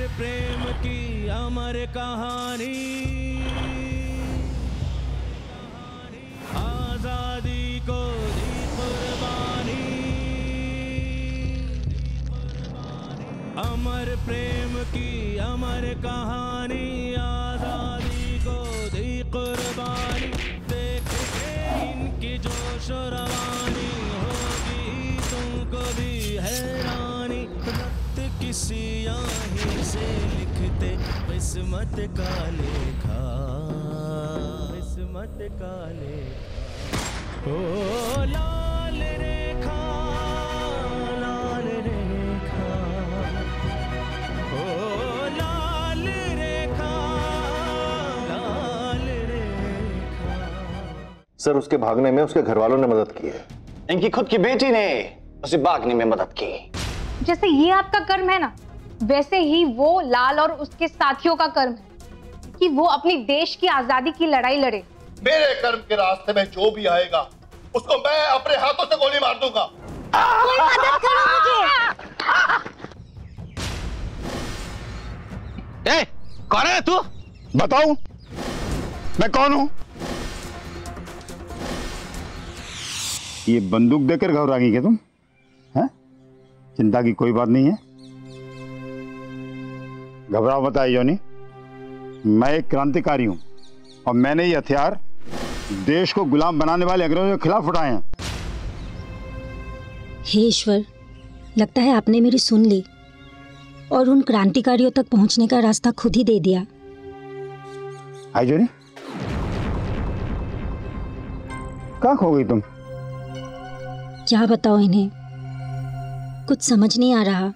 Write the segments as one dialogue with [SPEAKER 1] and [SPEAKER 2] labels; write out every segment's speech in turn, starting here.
[SPEAKER 1] प्रेम की अमर कहानी, आजादी को दी कुर्बानी, अमर प्रेम की अमर कहानी, आजादी को दी कुर्बानी। देख के इनकी जोश रवानी, होगी तुमको भी हैरानी। रक्त किसी आही से लिखते किस्मत का लेखा, किस्मत का लेखा। ओ लाल रेखा, लाल रेखा, ओ लाल रेखा, लाल रेखा।
[SPEAKER 2] सर, उसके भागने में उसके घर वालों ने मदद की है।
[SPEAKER 3] इनकी खुद की बेटी ने उसे भागने में मदद की।
[SPEAKER 4] जैसे ये आपका कर्म है ना, वैसे ही वो लाल और उसके साथियों का कर्म है कि वो अपनी देश की आजादी की लड़ाई लड़े।
[SPEAKER 5] मेरे कर्म के रास्ते में जो भी आएगा उसको मैं अपने हाथों से गोली मार दूंगा।
[SPEAKER 4] कोई मदद करो मुझे।
[SPEAKER 3] ए, कौन है तू?
[SPEAKER 6] बताऊं मैं कौन हूं? ये बंदूक देकर घबराएंगी क्या तुम? हैं? चिंता की कोई बात नहीं है, घबराओ मत जोनी। मैं एक क्रांतिकारी हूं और मैंने ये हथियार देश को गुलाम बनाने वाले अंग्रेजों के खिलाफ उठाए हैं।
[SPEAKER 7] हे ईश्वर, लगता है आपने मेरी सुन ली और उन क्रांतिकारियों तक पहुंचने का रास्ता खुद ही दे दिया।
[SPEAKER 6] आई जोनी, कहाँ खो गई तुम?
[SPEAKER 7] क्या बताओ इन्हें, कुछ समझ नहीं आ रहा।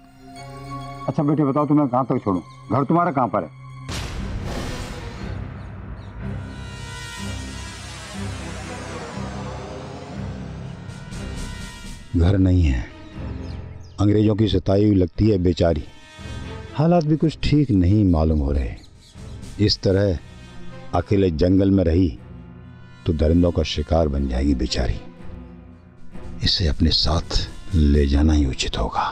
[SPEAKER 6] अच्छा बेटे बताओ, तुम्हें कहाँ तक छोड़ूं? घर तुम्हारा कहाँ पर है? घर नहीं है, अंग्रेजों की सताई हुई लगती है बेचारी। हालात भी कुछ ठीक नहीं मालूम हो रहे। इस तरह अकेले जंगल में रही तो दरिंदों का शिकार बन जाएगी बेचारी। इसे अपने साथ ले जाना ही उचित होगा।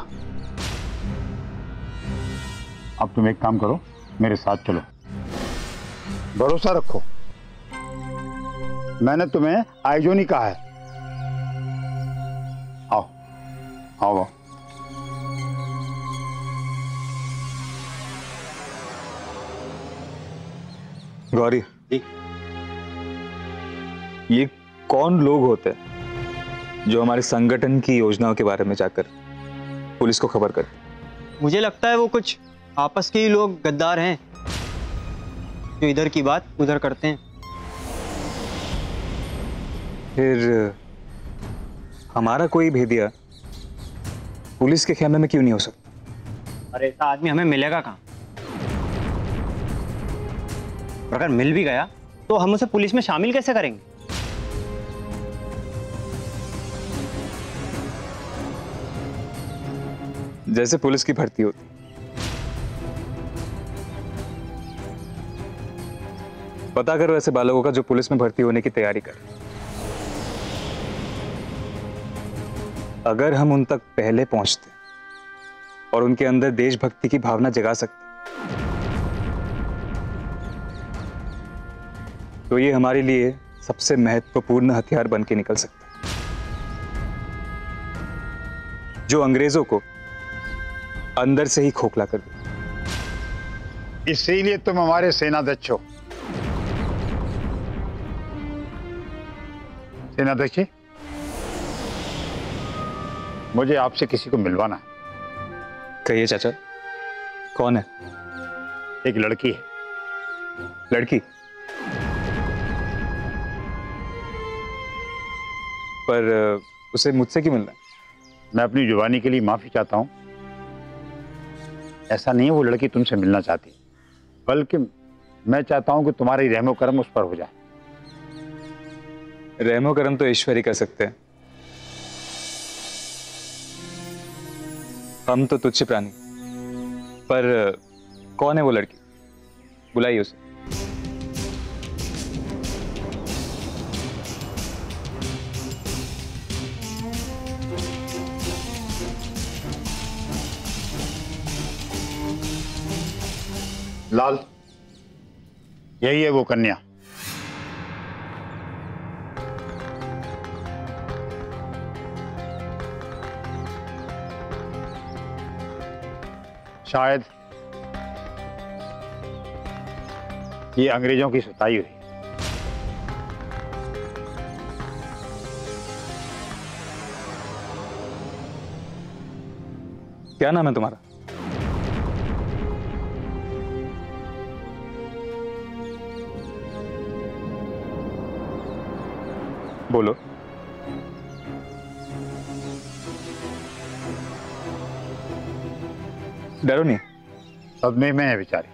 [SPEAKER 6] अब तुम एक काम करो, मेरे साथ चलो, भरोसा रखो, मैंने तुम्हें आइजोनी कहा है। आओ आओ आओ।
[SPEAKER 8] गौरी जी, ये कौन लोग होते हैं जो हमारे संगठन की योजनाओं के बारे में जाकर पुलिस को खबर करते?
[SPEAKER 9] मुझे लगता है वो कुछ आपस के ही लोग गद्दार हैं जो इधर की बात उधर करते हैं।
[SPEAKER 8] फिर हमारा कोई भेदिया पुलिस के खेमे में क्यों नहीं हो सकता?
[SPEAKER 9] अरे ऐसा आदमी हमें मिलेगा कहाँ? और अगर मिल भी गया तो हम उसे पुलिस में शामिल कैसे करेंगे?
[SPEAKER 8] जैसे पुलिस की भर्ती होती, पता करो ऐसे बालकों का जो पुलिस में भर्ती होने की तैयारी कर। अगर हम उन तक पहले पहुंचते और उनके अंदर देशभक्ति की भावना जगा सकते तो ये हमारे लिए सबसे महत्वपूर्ण हथियार बन के निकल सकता, जो अंग्रेजों को अंदर से ही खोखला कर दे।
[SPEAKER 6] इसीलिए तुम हमारे सेनाध्यक्ष हो। सेनाध्यक्ष, मुझे आपसे किसी को मिलवाना है।
[SPEAKER 8] कहिए चाचा, कौन है?
[SPEAKER 6] एक लड़की है।
[SPEAKER 8] लड़की? पर उसे मुझसे क्यों मिलना है?
[SPEAKER 6] मैं अपनी जुबानी के लिए माफी चाहता हूं। ऐसा नहीं है वो लड़की तुमसे मिलना चाहती, बल्कि मैं चाहता हूं कि तुम्हारी रहमो करम उस पर हो जाए।
[SPEAKER 8] रहमो करम तो ईश्वर ही कर सकते हैं, हम तो तुच्छ प्राणी। पर कौन है वो लड़की? बुलाइए उसे।
[SPEAKER 6] लाल, यही है वो कन्या। शायद ये अंग्रेजों की सताई हुई।
[SPEAKER 8] क्या नाम है तुम्हारा? बोलो। डरो नहीं।
[SPEAKER 6] सदमे में है बेचारी।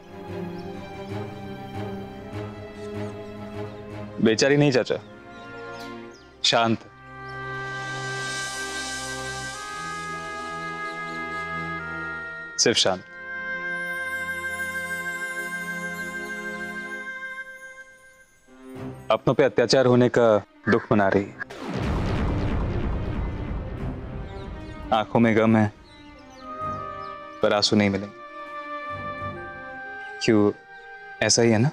[SPEAKER 8] बेचारी नहीं चाचा, शांत। सिर्फ शांत। अपनों पे अत्याचार होने का दुख मना रही है। आंखों में गम है पर आंसू नहीं मिलेंगे। क्यों, ऐसा ही है ना?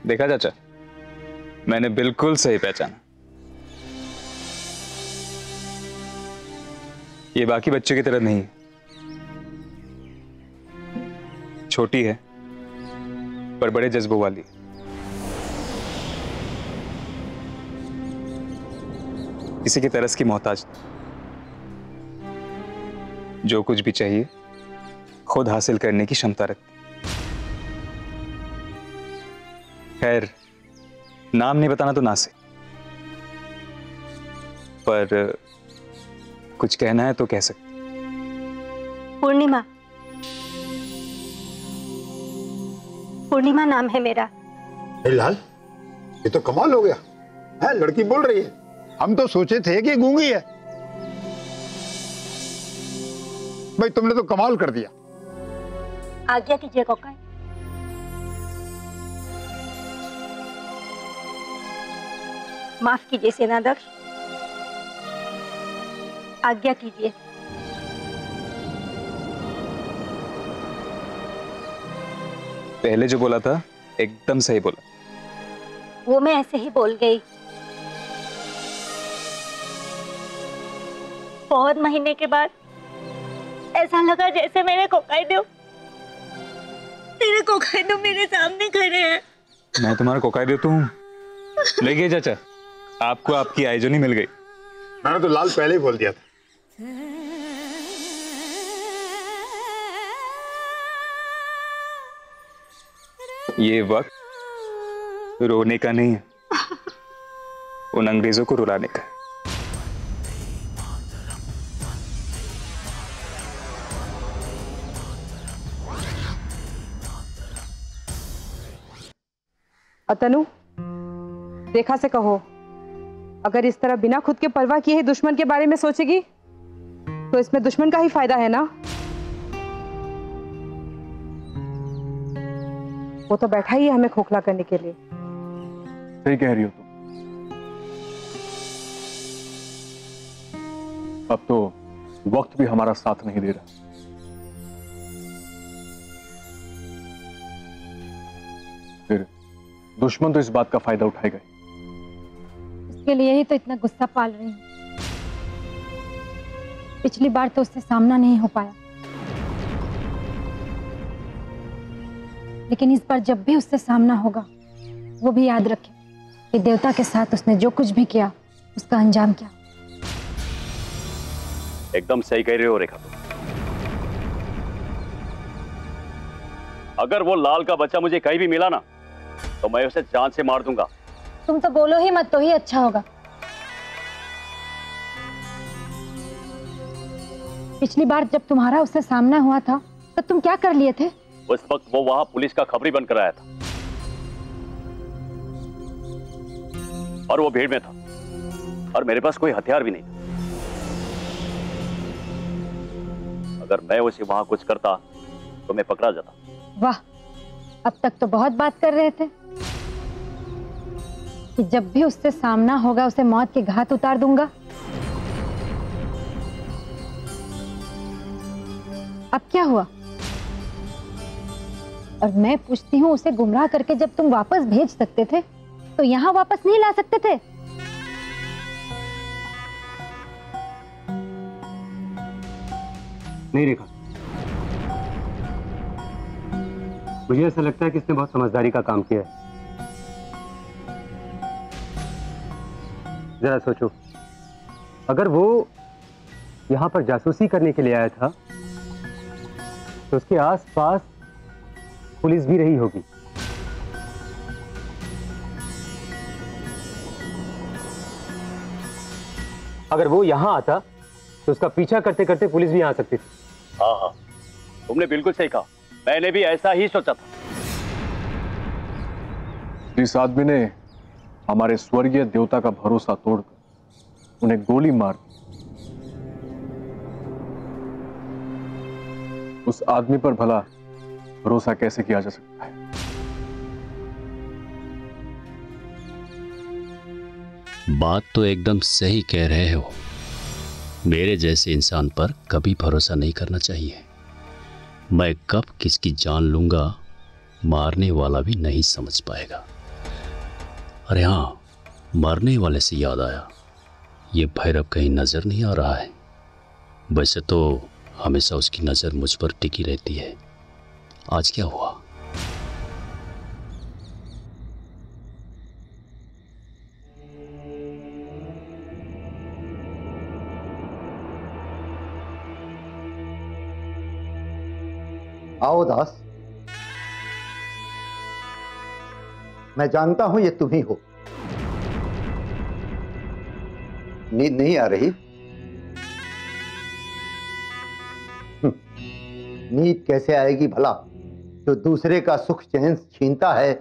[SPEAKER 8] देखा चाचा, मैंने बिल्कुल सही पहचाना। ये बाकी बच्चों की तरह नहीं है। छोटी है पर बड़े जज्बों वाली है। किसी की तरस की मोहताज नहीं। जो कुछ भी चाहिए खुद हासिल करने की क्षमता रखती। खैर, नाम नहीं बताना तो ना से, पर कुछ कहना है तो कह सकते।
[SPEAKER 7] पूर्णिमा। पूर्णिमा नाम है मेरा।
[SPEAKER 6] लाल, ये तो कमाल हो गया है। लड़की बोल रही है। हम तो सोचे थे कि गूंगी है। भाई तुमने तो कमाल कर दिया।
[SPEAKER 7] आज्ञा कीजिए कोकाई। माफ कीजिए सेनाध्यक्ष, आज्ञा कीजिए।
[SPEAKER 8] पहले जो बोला था एकदम सही बोला।
[SPEAKER 7] वो मैं ऐसे ही बोल गई। बहुत महीने के बाद ऐसा लगा जैसे मेरे कोकाइडो मेरे सामने खड़े हैं।
[SPEAKER 8] मैं तुम्हारा कोकाइडो तो हूं। लेकिन चाचा, आपको आपकी आइजोनी मिल गई।
[SPEAKER 6] मैंने तो लाल पहले ही बोल दिया था।
[SPEAKER 8] ये वक्त रोने का नहीं है, उन अंग्रेजों को रुलाने का।
[SPEAKER 10] अतनु, रेखा से कहो, अगर इस तरह बिना खुद के परवाह किए ही दुश्मन के बारे में सोचेगी तो इसमें दुश्मन का ही फायदा है ना। वो तो बैठा ही है हमें खोखला करने के लिए।
[SPEAKER 11] सही कह रही हो तुम। अब तो वक्त भी हमारा साथ नहीं दे रहा। फिर दुश्मन तो इस बात का फायदा उठाएगा।
[SPEAKER 12] इसके लिए ही तो इतना गुस्सा पाल रही हूँ। पिछली बार तो उससे सामना नहीं हो पाया, लेकिन इस बार जब भी उससे सामना होगा वो भी याद रखे कि देवता के साथ उसने जो कुछ भी किया उसका अंजाम क्या।
[SPEAKER 13] एकदम सही कह रहे हो रेखा। अगर वो लाल का बच्चा मुझे कहीं भी मिला ना तो मैं उसे जान से मार दूंगा।
[SPEAKER 12] तुम तो बोलो ही मत तो ही अच्छा होगा। पिछली बार जब तुम्हारा उससे सामना हुआ था तो तुम क्या कर लिए थे?
[SPEAKER 13] उस वक्त वो वहां पुलिस का खबरी बनकर आया था और वो भीड़ में था और मेरे पास कोई हथियार भी नहीं था। अगर मैं उसे वहां कुछ करता तो मैं पकड़ा जाता।
[SPEAKER 12] वाह, अब तक तो बहुत बात कर रहे थे, कि जब भी उससे सामना होगा उसे मौत के घाट उतार दूंगा। अब क्या हुआ? और मैं पूछती हूँ, उसे गुमराह करके जब तुम वापस भेज सकते थे तो यहाँ वापस नहीं ला सकते थे?
[SPEAKER 14] नहीं रेखा, मुझे ऐसा लगता है कि इसने बहुत समझदारी का काम किया है। जरा सोचो, अगर वो यहाँ पर जासूसी करने के लिए आया था तो उसके आसपास पुलिस भी रही होगी। अगर वो यहाँ आता तो उसका पीछा करते करते पुलिस भी आ सकती थी।
[SPEAKER 13] हाँ हाँ, तुमने बिल्कुल सही कहा, मैंने भी ऐसा ही सोचा था।
[SPEAKER 11] इस आदमी ने हमारे स्वर्गीय देवता का भरोसा तोड़कर उन्हें गोली मार दी। उस आदमी पर भला भरोसा कैसे किया जा सकता है?
[SPEAKER 15] बात तो एकदम सही कह रहे हो। मेरे जैसे इंसान पर कभी भरोसा नहीं करना चाहिए। मैं कब किसकी जान लूंगा मारने वाला भी नहीं समझ पाएगा। अरे हाँ, मरने वाले से याद आया, ये भैरव कहीं नजर नहीं आ रहा है। वैसे तो हमेशा उसकी नजर मुझ पर टिकी रहती है। आज क्या हुआ?
[SPEAKER 16] आओ दास, मैं जानता हूं ये तुम ही हो। नींद नहीं आ रही? नींद कैसे आएगी भला? जो दूसरे का सुख चैन छीनता है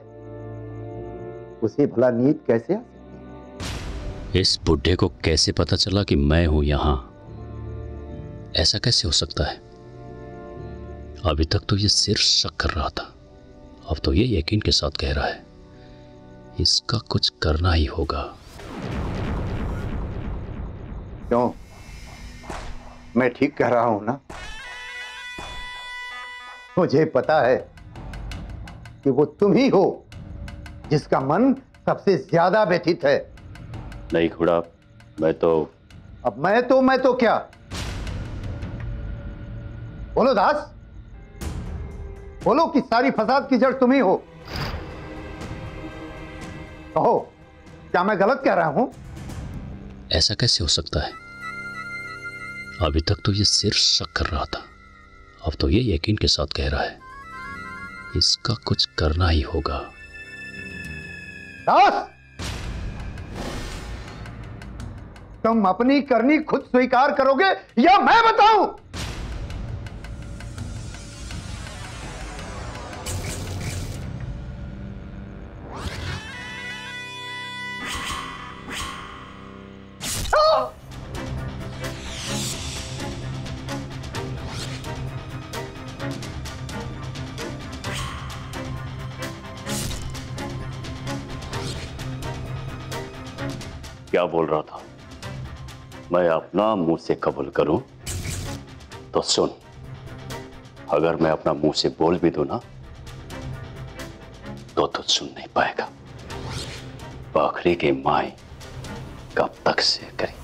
[SPEAKER 16] उसे भला नींद कैसे आ?
[SPEAKER 15] इस बुढ़े को कैसे पता चला कि मैं हूं यहां? ऐसा कैसे हो सकता है? अभी तक तो ये सिर्फ शक कर रहा था, अब तो ये यकीन के साथ कह रहा है। इसका कुछ करना ही होगा।
[SPEAKER 16] क्यों, मैं ठीक कह रहा हूं ना? मुझे पता है कि वो तुम ही हो जिसका मन सबसे ज्यादा व्यथित है।
[SPEAKER 13] नहीं खुड़ा, मैं
[SPEAKER 16] तो क्या? बोलो दास, बोलो कि सारी फसाद की जड़ तुम ही हो। कहो, क्या मैं गलत कह रहा हूं?
[SPEAKER 15] ऐसा कैसे हो सकता है? अभी तक तो ये सिर्फ शक कर रहा था, अब तो ये यकीन के साथ कह रहा है। इसका कुछ करना ही होगा।
[SPEAKER 16] दास, तुम अपनी करनी खुद स्वीकार करोगे या मैं बताऊं?
[SPEAKER 13] क्या बोल रहा था? मैं अपना मुंह से कबूल करूं तो सुन, अगर मैं अपना मुंह से बोल भी दूं ना तो तू सुन नहीं पाएगा। बकरी की माई कब तक से करी।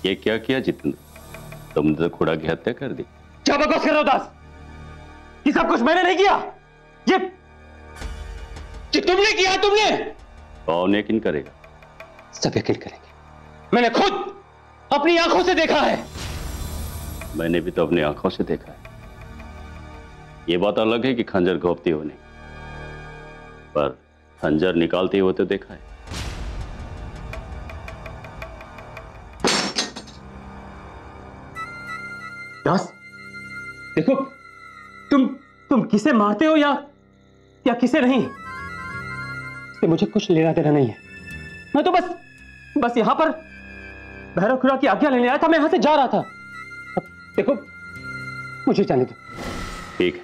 [SPEAKER 13] ये क्या किया जितेंद्र? तुमने तो खुड़ा की हत्या कर दी।
[SPEAKER 14] क्या बकवास कर रहे हो दास? ये सब कुछ मैंने नहीं किया। ये तुमने किया। तुमने।
[SPEAKER 13] कौन यकीन करेगा?
[SPEAKER 14] सब यकीन करेंगे। मैंने खुद अपनी आंखों से देखा है।
[SPEAKER 13] मैंने भी तो अपनी आंखों से देखा है। ये बात अलग है कि खंजर घोंपती हो नहीं, पर खंजर निकालते हुए तो देखा है।
[SPEAKER 14] दास, देखो तुम किसे मारते हो या किसे नहीं, इससे मुझे कुछ लेना देना नहीं है। मैं तो बस यहां पर भैरव खुरा की आज्ञा लेने आया था। मैं यहां से जा रहा था। अब देखो, मुझे जाने दो।
[SPEAKER 13] ठीक है,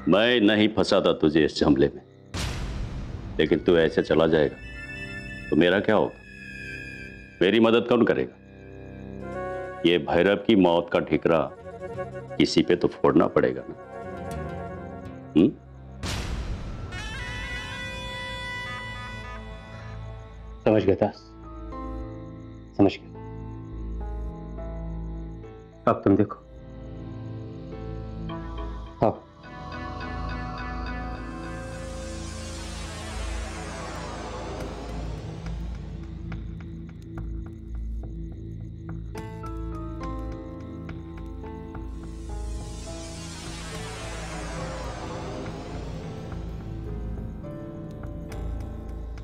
[SPEAKER 13] मैं नहीं फंसाता तुझे इस झमेले में, लेकिन तू ऐसे चला जाएगा तो मेरा क्या होगा? मेरी मदद कौन करेगा? ये भैरव की मौत का ठिकरा किसी पे तो फोड़ना पड़ेगा ना।
[SPEAKER 14] समझ गया दास, समझ गया। अब तुम देखो। अब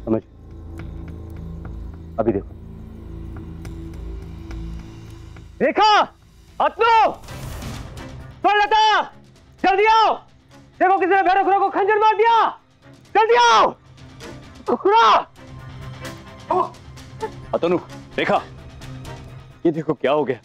[SPEAKER 14] समझ, अभी देखो। रेखा, अतनु, लता, जल्दी आओ। देखो किसी ने भैरव खुरा को खंजर मार दिया। जल्दी आओ। खुरा,
[SPEAKER 13] अतनु, रेखा, ये देखो क्या हो गया।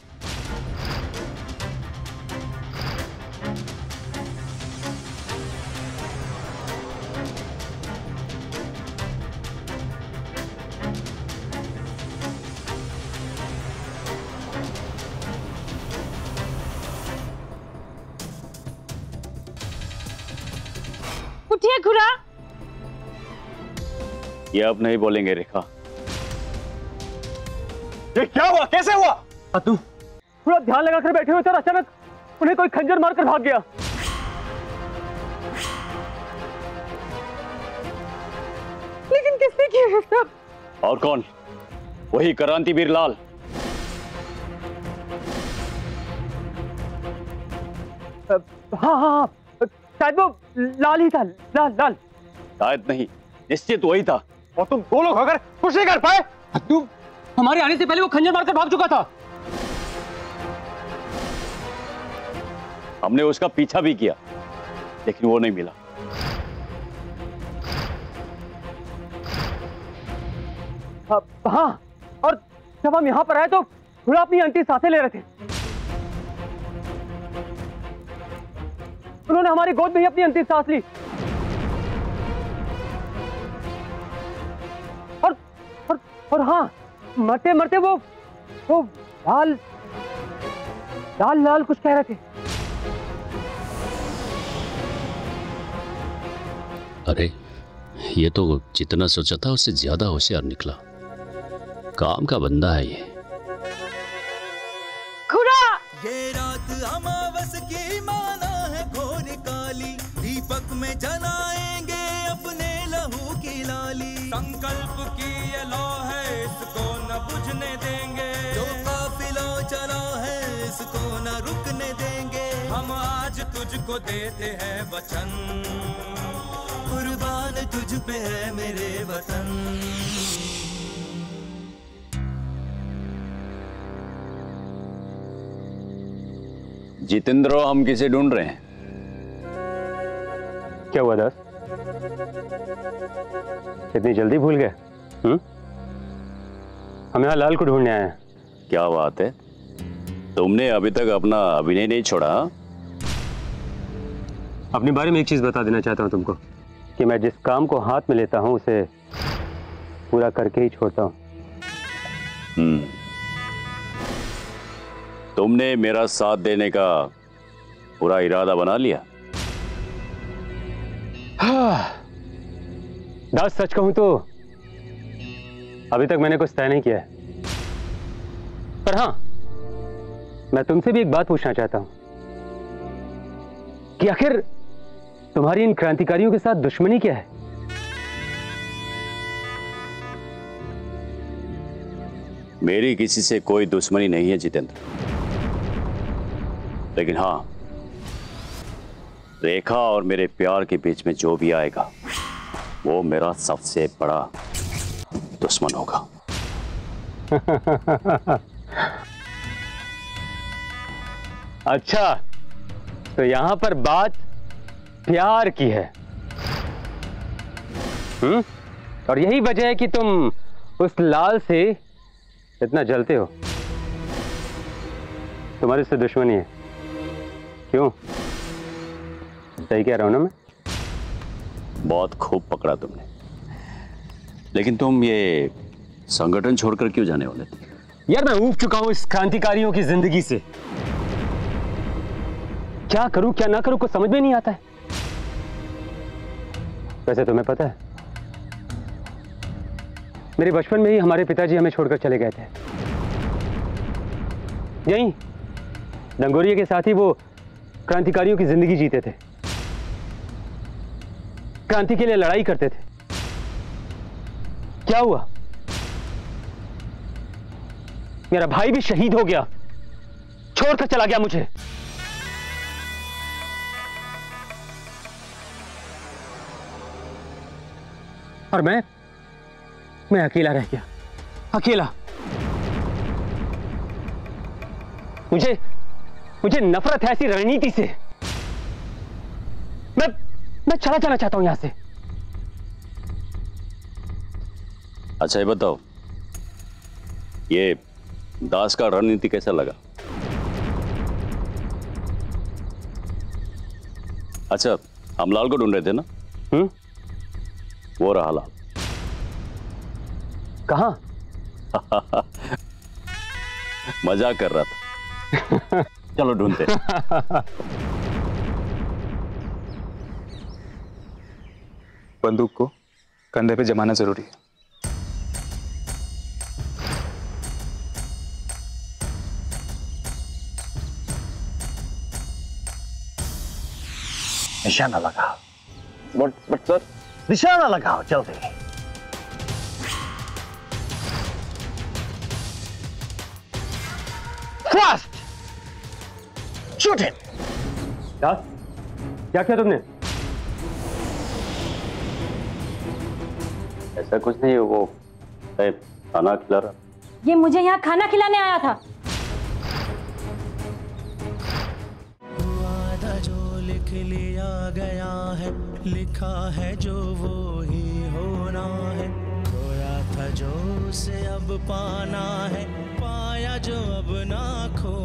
[SPEAKER 4] उठिए खुरा।
[SPEAKER 13] ये अब नहीं बोलेंगे रेखा।
[SPEAKER 14] ये क्या हुआ, कैसे हुआ? अतनु, पूरा ध्यान लगाकर बैठे हुए थे और अचानक उन्हें कोई खंजर मारकर भाग गया।
[SPEAKER 10] लेकिन किसने किया है सब?
[SPEAKER 13] और कौन? वही क्रांतिवीर लाल।
[SPEAKER 14] हाँ, शायद वो लाल ही था। लाल
[SPEAKER 13] शायद नहीं, निश्चित वही था।
[SPEAKER 14] और तुम दो लोग अगर कुछ नहीं कर पाए। तुम हमारे आने से पहले वो खंजर मारकर भाग चुका था।
[SPEAKER 13] हमने उसका पीछा भी किया, लेकिन वो नहीं मिला।
[SPEAKER 14] हाँ, और जब हम यहाँ पर आए तो खुरा अपनी अंतिम सांसें ले रहे थे। उन्होंने हमारी गोद में ही अपनी अंतिम सांस ली। और हाँ, मरते मरते वो लाल कुछ कह रहे थे।
[SPEAKER 15] अरे, ये तो जितना सोचा था उससे ज्यादा होशियार निकला। काम का बंदा है ये।
[SPEAKER 1] खुरा! ये रात अमावस की माना है घोर काली, दीपक में जलाएंगे अपने लहू की लाली। संकल्प की ये लौ है, इसको न बुझने देंगे। जो काफिला चला है, इसको न रुकने देंगे। हम आज तुझको देते हैं वचन, कुर्बान तुझ पे है मेरे वतन।
[SPEAKER 13] जितेंद्र, हम किसे ढूंढ रहे हैं?
[SPEAKER 14] क्या हुआ दास, इतनी जल्दी भूल गए? हम यहाँ लाल को ढूंढने आए हैं।
[SPEAKER 13] क्या बात है, तुमने अभी तक अपना अभिनय नहीं छोड़ा?
[SPEAKER 14] अपने बारे में एक चीज बता देना चाहता हूँ तुमको, कि मैं जिस काम को हाथ में लेता हूँ उसे पूरा करके ही छोड़ता हूँ।
[SPEAKER 13] तुमने मेरा साथ देने का पूरा इरादा बना लिया?
[SPEAKER 14] दास, सच कहूं तो अभी तक मैंने कुछ तय नहीं किया है। पर हाँ, मैं तुमसे भी एक बात पूछना चाहता हूं कि आखिर तुम्हारी इन क्रांतिकारियों के साथ दुश्मनी क्या है?
[SPEAKER 13] मेरी किसी से कोई दुश्मनी नहीं है जितेंद्र, लेकिन हाँ, रेखा और मेरे प्यार के बीच में जो भी आएगा वो मेरा सबसे बड़ा दुश्मन होगा।
[SPEAKER 14] अच्छा, तो यहां पर बात प्यार की है। और यही वजह है कि तुम उस लाल से इतना जलते हो। तुम्हारी उससे दुश्मनी है, क्यों? सही कह रहा हूं ना मैं?
[SPEAKER 13] बहुत खूब पकड़ा तुमने। लेकिन तुम ये संगठन छोड़कर क्यों जाने वाले थे?
[SPEAKER 14] यार मैं ऊब चुका हूं इस क्रांतिकारियों की जिंदगी से। क्या करूं क्या ना करूं कुछ समझ में नहीं आता है। वैसे तुम्हें पता है, मेरे बचपन में ही हमारे पिताजी हमें छोड़कर चले गए थे। यहीं डंगोरिया के साथ ही वो क्रांतिकारियों की जिंदगी जीते थे, क्रांति के लिए लड़ाई करते थे। क्या हुआ? मेरा भाई भी शहीद हो गया, छोड़कर चला गया मुझे। और मैं अकेला रह गया, अकेला। मुझे नफरत है ऐसी रणनीति से। मैं चला जाना चाहता हूं यहां से।
[SPEAKER 13] अच्छा ये बताओ, ये दास का रणनीति कैसा लगा? अच्छा, हम लाल को ढूंढ रहे थे ना? वो रहा लाल।
[SPEAKER 14] कहां?
[SPEAKER 13] मजाक कर रहा था। चलो ढूंढते।
[SPEAKER 8] बंदूक को कंधे पे जमाना जरूरी है।
[SPEAKER 3] निशाना लगाओ। बट सर, निशाना लगाओ जल्दी। Fast shoot him.
[SPEAKER 14] क्या किया तुमने?
[SPEAKER 13] ऐसा कुछ नहीं है, वो खाना खिला रहा।
[SPEAKER 12] ये मुझे यहाँ खाना खिलाने आया था।
[SPEAKER 1] वादा जो लिख लिया गया है, लिखा है जो वो ही होना है। खोया था जो उसे अब पाना है, पाया जो अब ना खो